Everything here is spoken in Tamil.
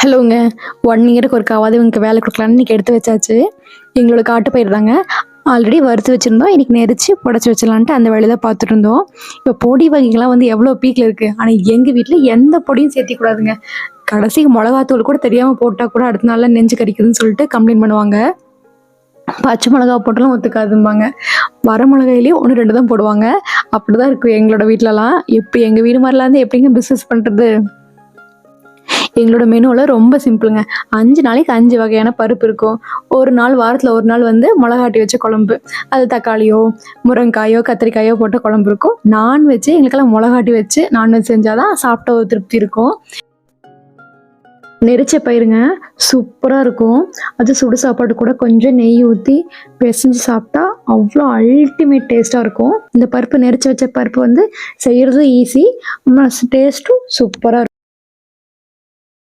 ஹலோங்க. 1 இயருக்கு ஒருக்காவாது இவங்களுக்கு வேலை குடுக்கலான்னு இன்னைக்கு எடுத்து வச்சாச்சு. எங்களோட காட்டு பயிர் தாங்க. ஆல்ரெடி வறுத்து வச்சிருந்தோம். இன்னைக்கு நெரிச்சு புடைச்சு வச்சிடலான்ட்டு அந்த வேலைய தான் பார்த்துட்டு இருந்தோம். இப்போ பொடி வகைகள்லாம் வந்து எவ்வளோ பீக்ல இருக்கு. ஆனா எங்க வீட்ல எந்த பொடியும் சேர்த்திக்க கூடாதுங்க. கடைசிக்கு மொளகாத்தூள் கூட தெரியாம போட்டா கூட அடுத்த நாள்ல நெஞ்சு கரிக்குதுன்னு சொல்லிட்டு கம்ப்ளைண்ட் பண்ணுவாங்க. பச்சை மிளகா போட்டாலும் ஒத்துக்காதும்பாங்க. வர மிளகாயிலயும் 1, 2 தான் போடுவாங்க. அப்படிதான் இருக்கும் எங்களோட வீட்லலாம். எப்படி எங்க வீடு மாரிலாம் இருந்தா எப்படிங்க பிசினஸ் பண்றது? எங்களோட மெனுல ரொம்ப சிம்பிளுங்க. 5 நாளைக்கு 5 வகையான பருப்பு இருக்கும். ஒரு நாள் வாரத்துல ஒரு நாள் வந்து மொளகாட்டி வச்ச குழம்பு. அது தக்காளியோ, முருங்காயோ, கத்திரிக்காயோ போட்ட குழம்பு இருக்கும். நான்வெஜ் எங்களுக்கெல்லாம் மொளகாட்டி வச்சு நான்வெஜ் செஞ்சா தான் சாப்பிட்ட ஒரு திருப்தி இருக்கும். நெரிச்ச பயிருங்க. சூப்பரா இருக்கும். அது சுடு சாப்பாடு கூட கொஞ்சம் நெய் ஊத்தி பெசஞ்சு சாப்பிட்டா அவ்வளோ அல்டிமேட் டேஸ்ட்டா இருக்கும். இந்த பருப்பு நெரிச்சு வச்ச பருப்பு வந்து செய்யறதும் ஈஸி. டேஸ்ட்டும் சூப்பரா இருக்கும்.